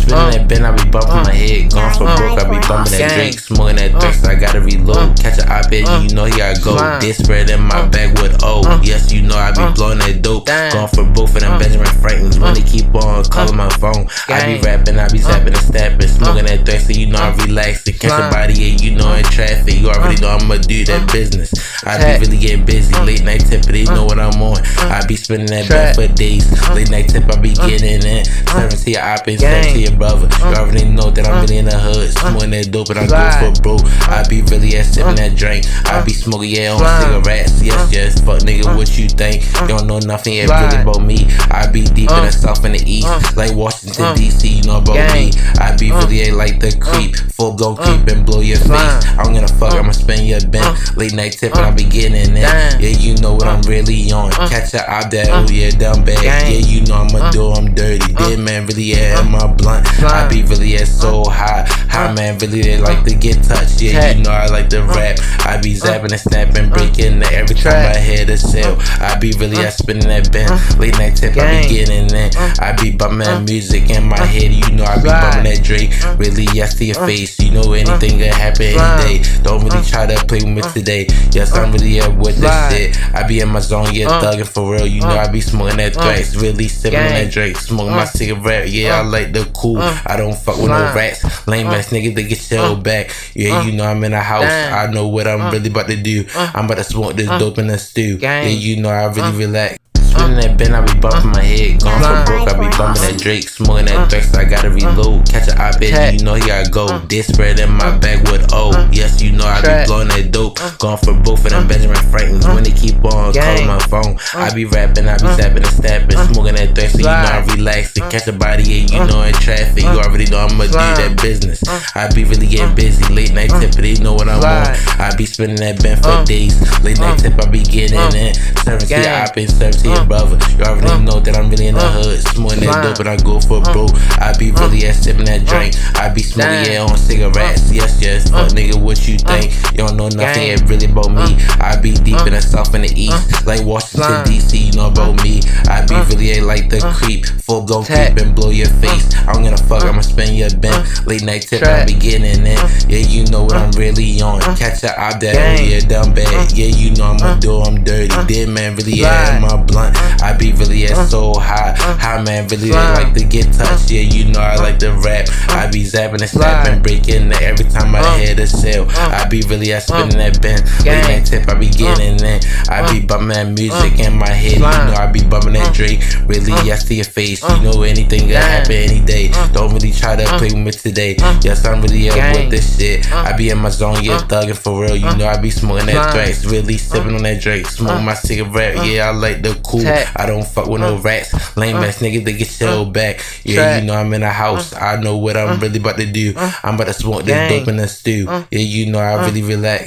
Spinning that bin, I be bumping my head. Gone for broke, I be bumping that Drake. Smoking that thirst, I gotta reload. Catch a op head, you know he gotta go. This spread in my bag with O. Yes, you know I be blowing that dope. Gone for both of them Benjamin Franklins. When they keep on calling my phone, I be rapping, I be zapping and snapping. Smoking that thirst, so you know I'm relaxing. Catch a body, yeah, you know in traffic. You already know I'ma do that business. I be really getting busy. Late night tip, they know what I'm on. I be spinning that bed for days. Late night tip, I be getting it. Serving to your op and serving to your brother. You already know that I'm really in the hood. Smoking that dope and I go for broke. I be really sipping that drink. I be smoking, yeah, on cigarettes. Yes, fuck nigga, what you think? You don't know nothing, yeah, really about me. I be deep in the south and the east. Like Washington, D.C., you know about me. I be really like the creep. Full blown creep and blow your face. I'm gonna fuck, I'ma spin your bin. Late night tip and I be getting it. Yeah, you know what I'm really on. Catch a op that, oh yeah, down bad. Yeah, you know I'ma do, I'm dirty. Dead man really in my blunt. I be really so high. High man really they like to get touched. Yeah, you know I like to rap. I be zapping and snapping, breaking it every time I hit a sale. I be really spinning that bin. Late night tip, I be getting it. I be bumping that music in my head. You know I be bumping that Drake. Really yes to your face. You know anything can happen any day. Don't really try to play with me today. Yes, I'm really up with this shit. I be in my zone, yeah, thugging for real. You know I be smoking that thrax. Really sipping on that Drake. Smoking my cigarette. Yeah, I like the cool. I don't fuck with no rats. Lame ass niggas, they get shelled back. Yeah, you know I'm in the house. I know what I'm really about to do. I'm about to smoke this dope in the stew. Yeah, you know I really relax. Spinning that bin, I be bumping my head. Gone for broke, I be bumping that Drake. Smoking that thirst, I gotta reload. Catch a op head, you know he gotta go. This spread in my bag with O. Yes, you know I be blowing that dope. Gone for both of them Benjamin Franklins. When they keep on calling my phone, I be rapping, I be zapping and snapping. Smoking that thirst, so you know I'm relaxing. Catch a body, yeah, you know in traffic. You already know I'ma do that business. I be really getting busy. Late night tip, they know what I'm on. I be spinning that bin for days. Late night tip, I be getting it. Serving to your op and serving to your brother. You already know that I'm really in the hood. Smoking that dope and I go for broke. I be really sipping that drink. I be smoking, yeah, on cigarettes. Yes, fuck nigga, what you think? You don't know nothing, yeah, really about me. I be deep in the south and the east. Like Washington, D.C., you know about me. I be really like the creep. Full blown creep and blow your face. I'm gonna fuck, I'ma spin your bin. Late night tip, I be getting it. Yeah, you know what I'm really on. Catch a op that, oh yeah, down bad. Yeah, you know I'ma do, I'm dirty. Dead man really in my blunt. I be really so high. High man really like to get touched. Yeah, you know I like to rap. I be zapping and snapping, breaking it every time I hit a sale. I be really spinning that bin. Late night tip, I be getting it. I be bumping that music in my head. You know I be bumping that Drake. Really yes to your face. You know anything can happen any day. Don't really try to play with me today. Yes, I'm really up with this shit. I be in my zone, yeah, thugging for real. You know I be smoking that thrax. Really sipping on that Drake. Smoking my cigarette. Yeah, I like the cool. I don't fuck with no rats. Lame ass niggas, they get shelled back. Yeah, you know I'm in the house. I know what I'm really about to do. I'm about to smoke this dope in the stew. Yeah, you know I really relax.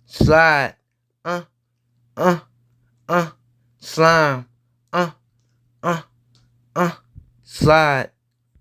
Slide. Slime. Slide.